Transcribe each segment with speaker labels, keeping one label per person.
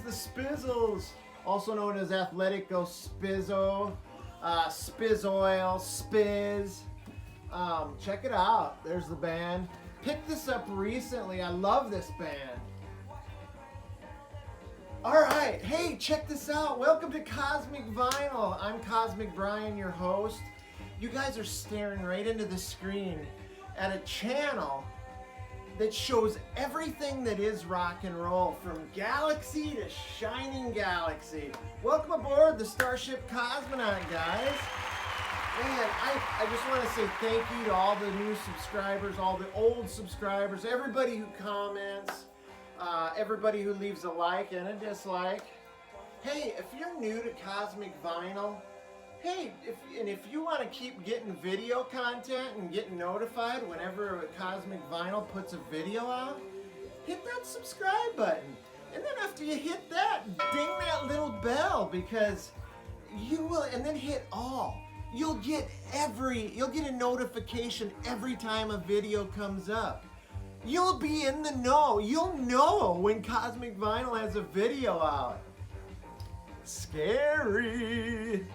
Speaker 1: the Spizzles, also known as Athletico Spizzo, Spiz Oil, Spiz. Check it out. There's the band. Picked this up recently. I love this band. Alright, hey, check this out. Welcome to Cosmic Vinyl. I'm Cosmic Brian, your host. You guys are staring right into the screen at a channel that shows everything that is rock and roll, from galaxy to shining galaxy. Welcome aboard the Starship Cosmonaut, guys. Man, I just want to say thank you to all the new subscribers, all the old subscribers, everybody who comments, everybody who leaves a like and a dislike. Hey, if you're new to Cosmic Vinyl, hey, if you want to keep getting video content and getting notified whenever Cosmic Vinyl puts a video out, hit that subscribe button. And then after you hit that, ding that little bell, because you will, and then hit all. You'll get a notification every time a video comes up. You'll be in the know. You'll know when Cosmic Vinyl has a video out. Scary.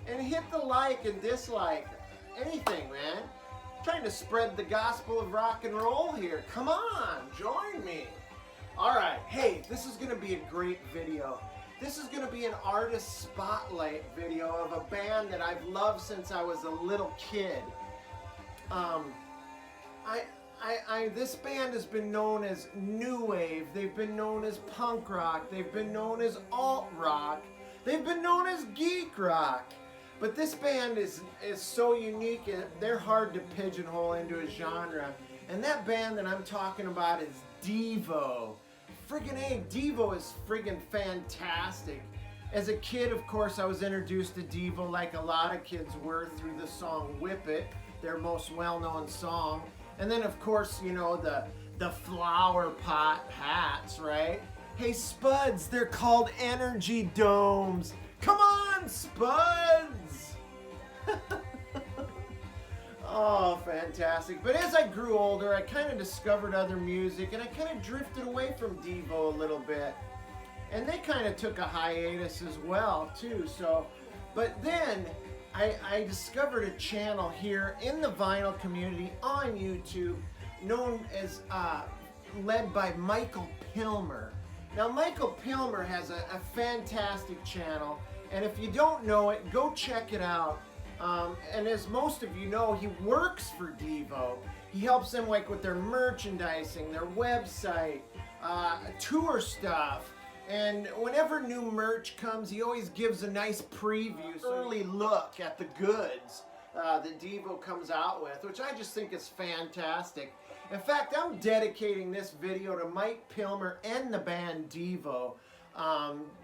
Speaker 1: And hit the like and dislike. Anything, man. I'm trying to spread the gospel of rock and roll here. Come on, join me. Alright, hey, this is going to be a great video. This is going to be an artist spotlight video of a band that I've loved since I was a little kid. This band has been known as new wave. They've been known as punk rock. They've been known as alt rock. They've been known as geek rock. But this band is so unique, and they're hard to pigeonhole into a genre. And that band that I'm talking about is Devo. Friggin' A, Devo is friggin' fantastic. As a kid, of course, I was introduced to Devo like a lot of kids were through the song Whip It, their most well-known song. And then, of course, you know, the flower pot hats, right? Hey, Spuds, they're called energy domes. Come on, Spuds! Oh, fantastic. But as I grew older, I kind of discovered other music, and I kind of drifted away from Devo a little bit. And they kind of took a hiatus as well, too. So, but then I discovered a channel here in the vinyl community on YouTube known as, led by Michael Pilmer. Now, Michael Pilmer has a fantastic channel, and if you don't know it, go check it out. And as most of you know, he works for Devo. He helps them like with their merchandising, their website, tour stuff. And whenever new merch comes, he always gives a nice preview, early look at the goods that Devo comes out with, which I just think is fantastic. In fact, I'm dedicating this video to Mike Pilmer and the band Devo,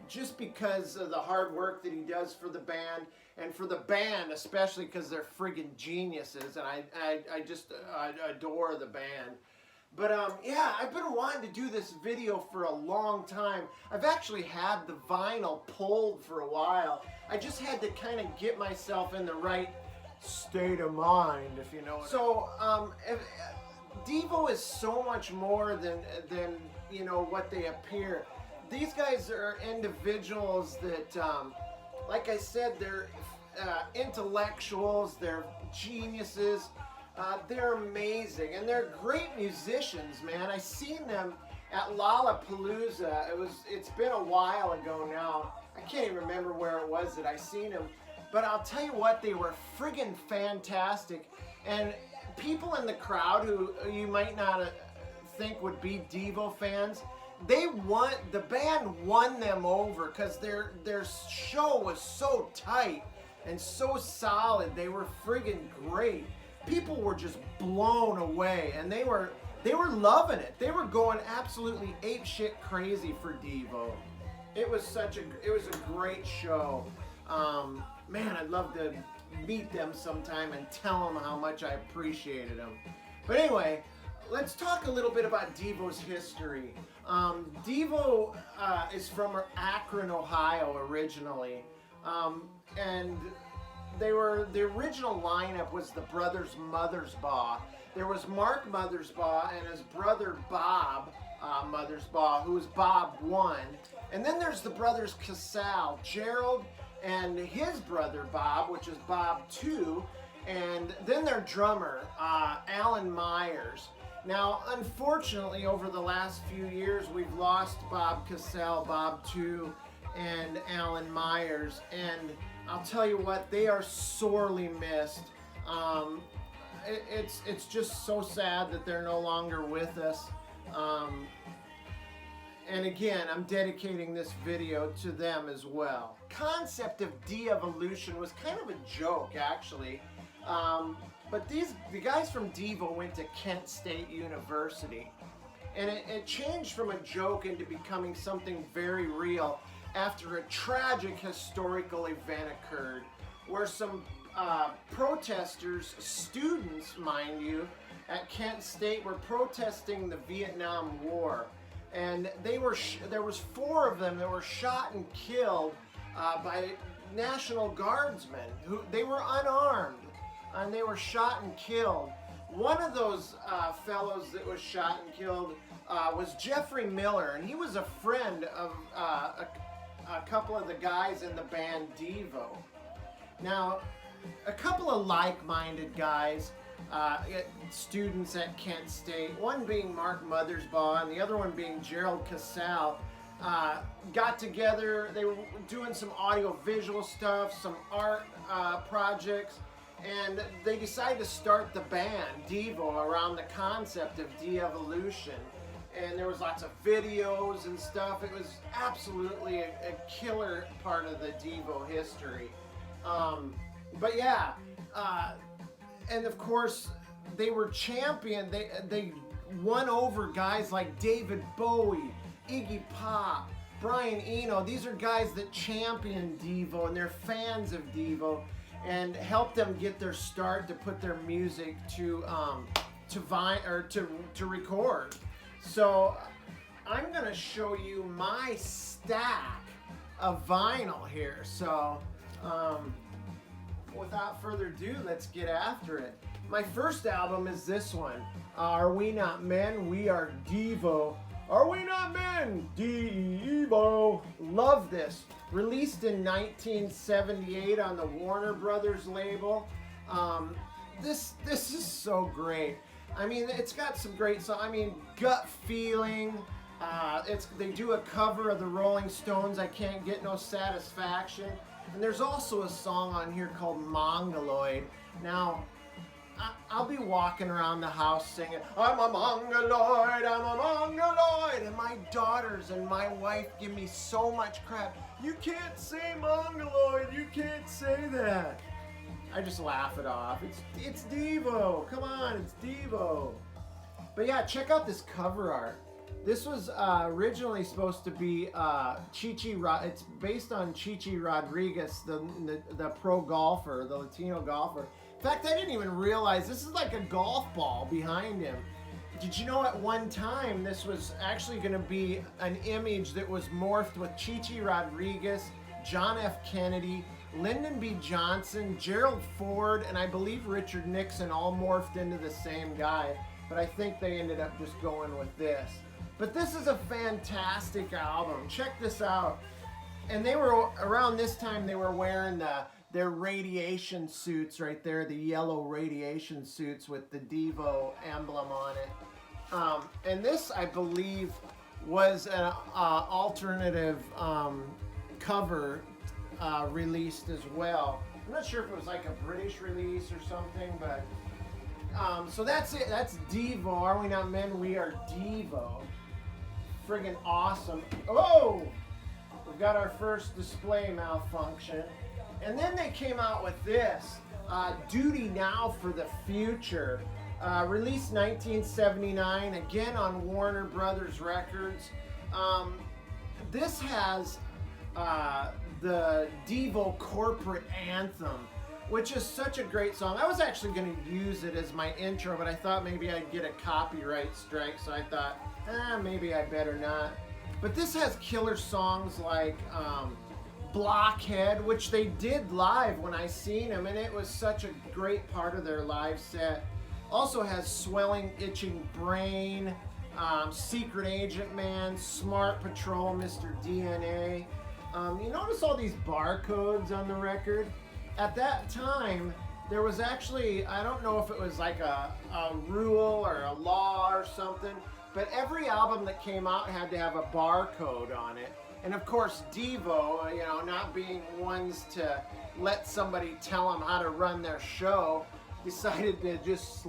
Speaker 1: just because of the hard work that he does for the band, and for the band especially, because they're friggin' geniuses, and I just adore the band. But yeah, I've been wanting to do this video for a long time. I've actually had the vinyl pulled for a while. I just had to kind of get myself in the right state of mind, if you know what I mean. So Devo is so much more than you know what they appear. These guys are individuals that, like I said, they're intellectuals, they're geniuses, they're amazing, and they're great musicians, man. I seen them at Lalapalooza. It's been a while ago now. I can't even remember where it was that I seen them, but I'll tell you what, they were friggin' fantastic. And people in the crowd who you might not think would be Devo fans, the band won them over because their show was so tight and so solid. They were friggin' great. People were just blown away, and they were loving it. They were going absolutely apeshit crazy for Devo. It was a great show. Man, I'd love to meet them sometime and tell them how much I appreciated them. But anyway, let's talk a little bit about Devo's history. Devo is from Akron, Ohio originally, and the original lineup was the brothers Mothersbaugh. There was Mark Mothersbaugh and his brother Bob, Mothersbaugh, who is Bob 1. And then there's the brothers Casal, Gerald and his brother Bob, which is Bob 2. And then their drummer, Alan Myers. Now, unfortunately, over the last few years, we've lost Bob Casal, Bob 2, and Alan Myers. And I'll tell you what, they are sorely missed. It's just so sad that they're no longer with us. And again, I'm dedicating this video to them as well. Concept of de-evolution was kind of a joke, actually. But the guys from Devo went to Kent State University. And it changed from a joke into becoming something very real after a tragic historical event occurred where some protesters, students mind you, at Kent State were protesting the Vietnam War. And there was 4 of them that were shot and killed by National Guardsmen. They were unarmed. And they were shot and killed. One of those fellows that was shot and killed was Jeffrey Miller, and he was a friend of a couple of the guys in the band Devo. Now, a couple of like-minded guys, students at Kent State, one being Mark Mothersbaugh and the other one being Gerald Casal, got together. They were doing some audio-visual stuff, some art projects, and they decided to start the band Devo around the concept of de-evolution. And there was lots of videos and stuff. It was absolutely a killer part of the Devo history. But yeah, and of course they were champion. They won over guys like David Bowie, Iggy Pop, Brian Eno. These are guys that champion Devo and they're fans of Devo, and helped them get their start to put their music to record. So I'm gonna show you my stack of vinyl here. So without further ado, let's get after it. My first album is this one. Are We Not Men? We Are Devo. Are We Not Men? Devo. Love this. Released in 1978 on the Warner Brothers label. This is so great. I mean, it's got some great songs. I mean, Gut Feeling. They do a cover of the Rolling Stones, I Can't Get No Satisfaction. And there's also a song on here called Mongoloid. Now, I'll be walking around the house singing, I'm a Mongoloid, I'm a Mongoloid. And my daughters and my wife give me so much crap. You can't say Mongoloid, you can't say that. I just laugh it off. It's Devo. Come on, it's Devo. But yeah, check out this cover art. This was originally supposed to be it's based on Chichi Rodriguez, the pro golfer, the Latino golfer. In fact, I didn't even realize this is like a golf ball behind him. Did you know at one time this was actually going to be an image that was morphed with Chichi Rodriguez, John F. Kennedy, Lyndon B. Johnson, Gerald Ford, and I believe Richard Nixon all morphed into the same guy. But I think they ended up just going with this. But this is a fantastic album. Check this out. And they were, around this time, they were wearing their radiation suits right there, the yellow radiation suits with the Devo emblem on it. And this, I believe, was an alternative cover released as well. I'm not sure if it was like a British release or something, but so that's it. That's Devo. Are We Not Men? We Are Devo. Friggin' awesome. Oh! We've got our first display malfunction. And then they came out with this, Duty Now for the Future. Released 1979, again on Warner Brothers Records. This has the Devo corporate anthem, which is such a great song. I was actually going to use it as my intro, but I thought maybe I'd get a copyright strike, so I thought, maybe I better not. But this has killer songs like Blockhead, which they did live when I seen them, and it was such a great part of their live set. Also has Swelling Itching Brain, Secret Agent Man, Smart Patrol, Mr. DNA. You notice all these barcodes on the record? At that time, there was actually, I don't know if it was like a rule or a law or something, but every album that came out had to have a barcode on it. And of course, Devo, you know, not being ones to let somebody tell them how to run their show, decided to just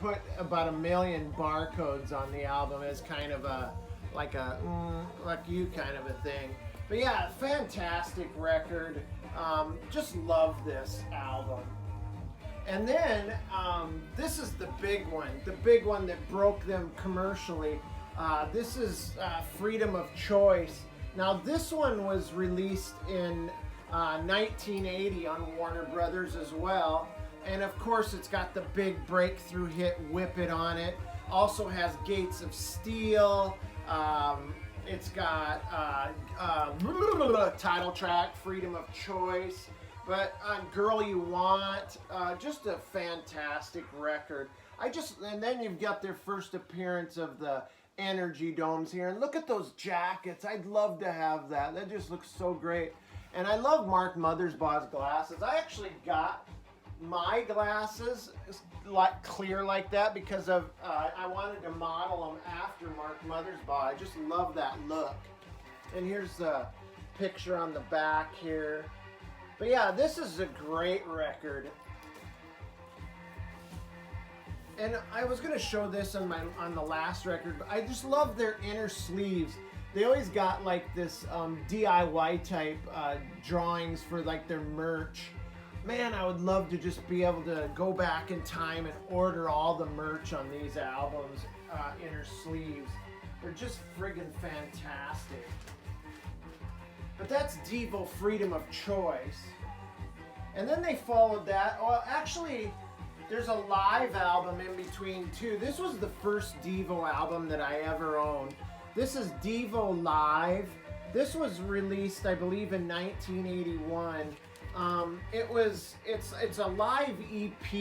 Speaker 1: put about 1 million barcodes on the album as kind of a, like you kind of a thing. But yeah, fantastic record. Just love this album. And then, this is the big one that broke them commercially. This is Freedom of Choice. Now, this one was released in 1980 on Warner Brothers as well. And of course, it's got the big breakthrough hit Whip It on it. Also has Gates of Steel. It's got title track, Freedom of Choice. But Girl You Want, just a fantastic record. And then you've got their first appearance of the Energy Domes here. And look at those jackets. I'd love to have that. That just looks so great. And I love Mark Mothersbaugh's glasses. I actually got my glasses like clear like that because of I wanted to model them after Mark Mothersbaugh. I just love that look. And here's the picture on the back here. But yeah, this is a great record. And I was gonna show this on the last record, but I just love their inner sleeves. They always got like this DIY type drawings for like their merch. Man, I would love to just be able to go back in time and order all the merch on these albums, inner sleeves. They're just friggin' fantastic. But that's Devo, Freedom of Choice. And then they followed that. Well, actually, there's a live album in between too. This was the first Devo album that I ever owned. This is Devo Live. This was released, I believe, in 1981. It's a live EP,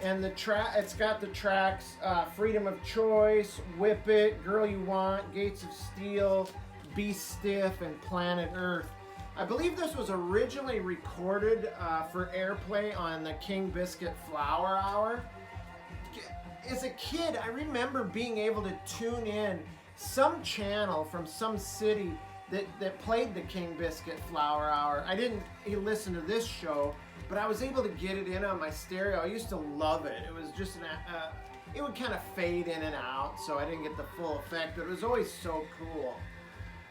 Speaker 1: and it's got the tracks Freedom of Choice, Whip It, Girl You Want, Gates of Steel, Be Stiff, and Planet Earth. I believe this was originally recorded for airplay on the King Biscuit Flower Hour. As a kid, I remember being able to tune in some channel from some city that played the King Biscuit Flower Hour. I didn't listen to this show, but I was able to get it in on my stereo. I used to love it. It was just it would kind of fade in and out, so I didn't get the full effect, but it was always so cool.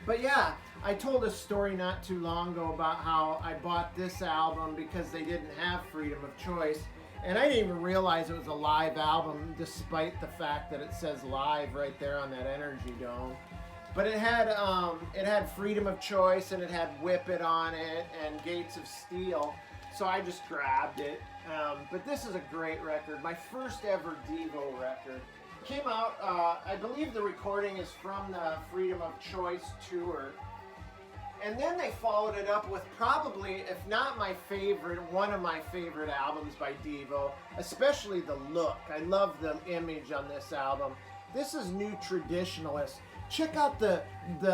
Speaker 1: But yeah, I told a story not too long ago about how I bought this album because they didn't have Freedom of Choice. And I didn't even realize it was a live album, despite the fact that it says live right there on that Energy Dome. But it had Freedom of Choice, and it had Whip It on it, and Gates of Steel. So I just grabbed it. But this is a great record. My first ever Devo record. Came out, I believe the recording is from the Freedom of Choice tour. And then they followed it up with probably, if not my favorite, one of my favorite albums by Devo, especially the look. I love the image on this album. This is New Traditionalist. Check out the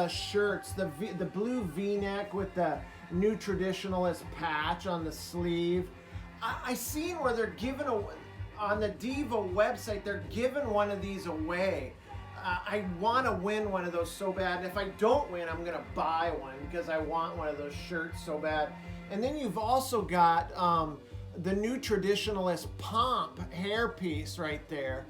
Speaker 1: shirts, the blue V-neck with the New Traditionalist patch on the sleeve. I seen where they're giving away, on the Devo website, they're giving one of these away. I want to win one of those so bad. And if I don't win, I'm going to buy one because I want one of those shirts so bad. And then you've also got the New Traditionalist pomp hairpiece right there.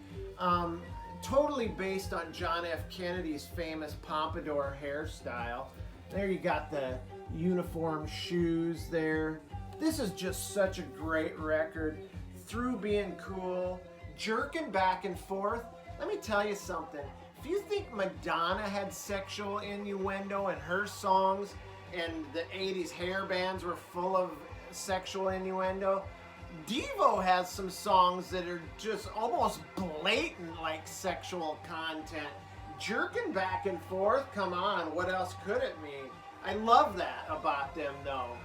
Speaker 1: Totally based on John F. Kennedy's famous pompadour hairstyle. There you got the uniform shoes there. This is just such a great record. Through being cool, jerking back and forth. Let me tell you something. If you think Madonna had sexual innuendo in her songs and the 80s hair bands were full of sexual innuendo, Devo has some songs that are just almost blatant like sexual content. Jerking back and forth, come on, what else could it mean? I love that about them though.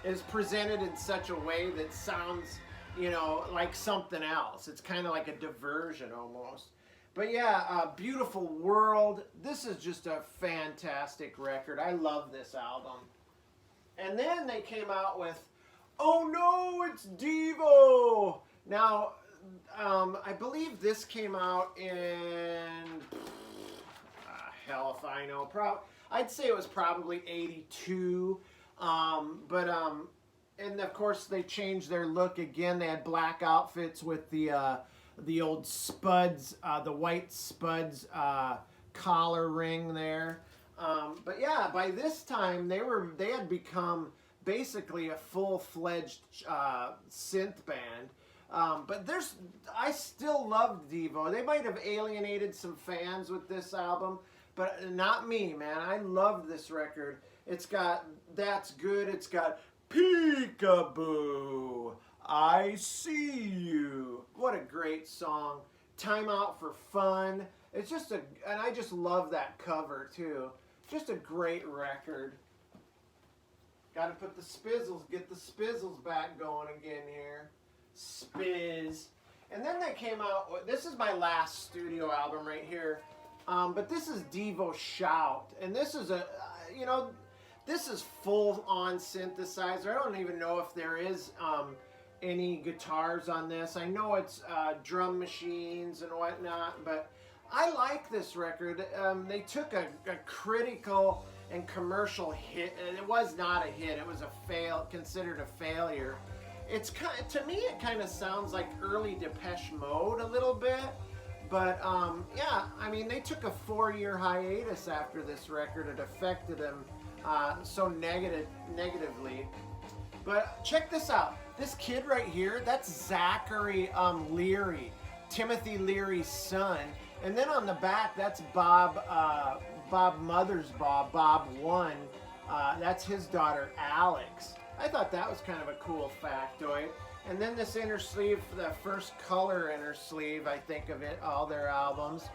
Speaker 1: It's presented in such a way that sounds, you know, like something else. It's kind of like a diversion almost. But yeah, Beautiful World. This is just a fantastic record. I love this album. And then they came out with, oh no, it's Devo. Now, I believe this came out in, hell if I know, I'd say it was probably 82. And of course they changed their look again. They had black outfits with the old Spuds, the white Spuds collar ring there. But yeah, by this time they had become basically a full-fledged synth band. But I still love Devo. They might have alienated some fans with this album, but not me, man. I love this record. It's got That's Good. It's got Peekaboo, I See You. What a great song. Time Out for Fun. It's just and I just love that cover too. Just a great record. Got to put the spizzles, get the spizzles back going again here. Spiz. And then they came out, this is my last studio album right here. But this is Devo Shout. And this is this is full-on synthesizer. I don't even know if there is any guitars on this. I know it's drum machines and whatnot, but I like this record. They took a critical and commercial hit, and it was not a hit. It was considered a failure. It's to me, it kind of sounds like early Depeche Mode a little bit. But yeah, I mean, they took a 4-year hiatus after this record. It affected them so negatively. But check this out. This kid right here, that's Zachary Leary, Timothy Leary's son. And then on the back, that's Bob Mothersbaugh, Bob 1. That's his daughter, Alex. I thought that was kind of a cool factoid. And then this inner sleeve, the first color inner sleeve, I think of it, all their albums.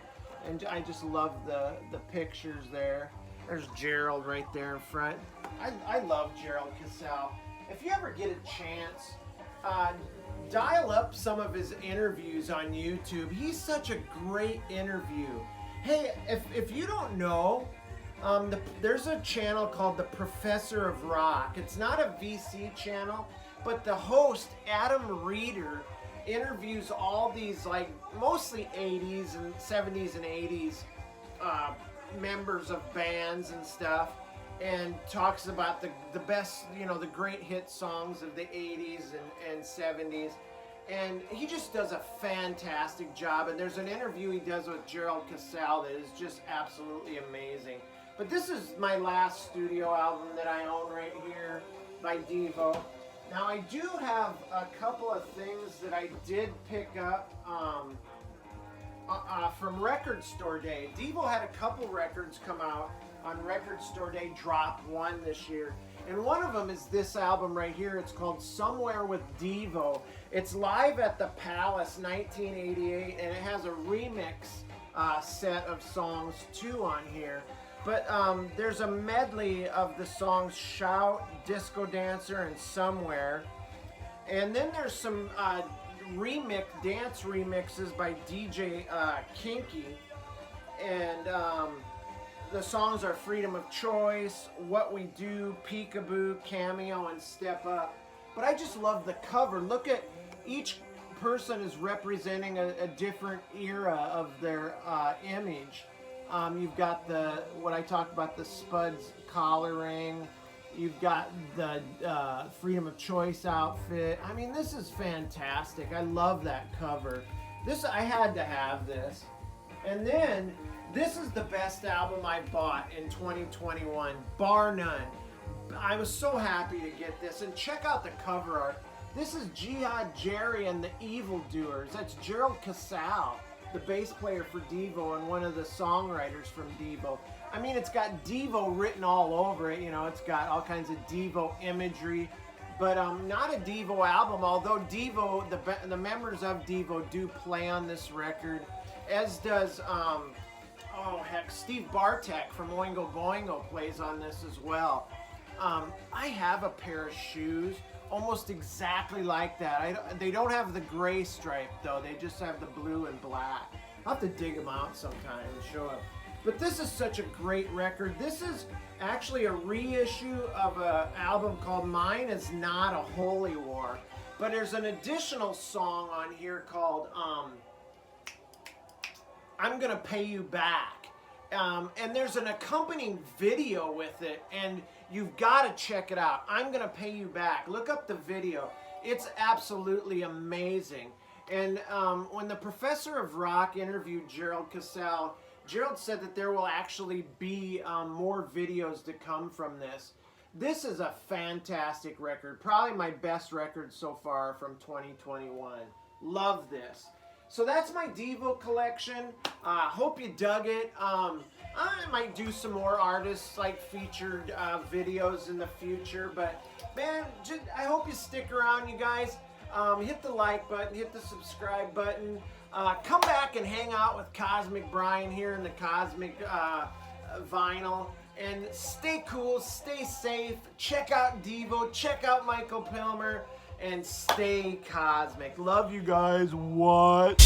Speaker 1: And I just love the pictures there. There's Gerald right there in front. I love Gerald Cassell. If you ever get a chance, dial up some of his interviews on YouTube. He's such a great interview. Hey, if you don't know, there's a channel called The Professor of Rock. It's not a VC channel, but the host, Adam Reeder, interviews all these, like, mostly 80s and 70s and 80s members of bands and stuff, and talks about the best, the great hit songs of the 80s and 70s. And he just does a fantastic job. And there's an interview he does with Gerald Cassell that is just absolutely amazing. But this is my last studio album that I own right here by Devo. Now I do have a couple of things that I did pick up from Record Store Day. Devo had a couple records come out on Record Store Day, Drop 1 this year. And one of them is this album right here. It's called Somewhere with Devo. It's live at the Palace, 1988, and it has a remix set of songs too on here. But there's a medley of the songs Shout, Disco Dancer, and Somewhere. And then there's some dance remixes by DJ Kinky. And the songs are Freedom of Choice, What We Do, Peekaboo, Cameo, and Step Up. But I just love the cover. Look at each person is representing a different era of their image. You've got what I talked about, the Spuds collar ring. You've got the Freedom of Choice outfit. I mean, this is fantastic. I love that cover. I had to have this. And then, this is the best album I bought in 2021, bar none. I was so happy to get this. And check out the cover art. This is Jihad Jerry and the Evildoers. That's Gerald Cassell, the bass player for Devo and one of the songwriters from Devo. I mean, it's got Devo written all over it. It's got all kinds of Devo imagery. But not a Devo album, although Devo, the members of Devo do play on this record, as does... Steve Bartek from Oingo Boingo plays on this as well. I have a pair of shoes almost exactly like that. They don't have the gray stripe though. They just have the blue and black. I'll have to dig them out sometime and show it. But this is such a great record. This is actually a reissue of an album called Mine Is Not a Holy War. But there's an additional song on here called I'm Gonna Pay You Back. And there's an accompanying video with it, and you've got to check it out. I'm Gonna Pay You Back. Look up the video. It's absolutely amazing. And when the Professor of Rock interviewed Gerald Cassell, Gerald said that there will actually be more videos to come from this. This is a fantastic record. Probably my best record so far from 2021. Love this. So that's my Devo collection. Hope you dug it. I might do some more artists like featured videos in the future, but man, I hope you stick around, you guys. Hit the like button, hit the subscribe button. Come back and hang out with Cosmic Brian here in the Cosmic Vinyl. And stay cool, stay safe. Check out Devo, check out Michael Pilmer, and stay cosmic. Love you guys. What?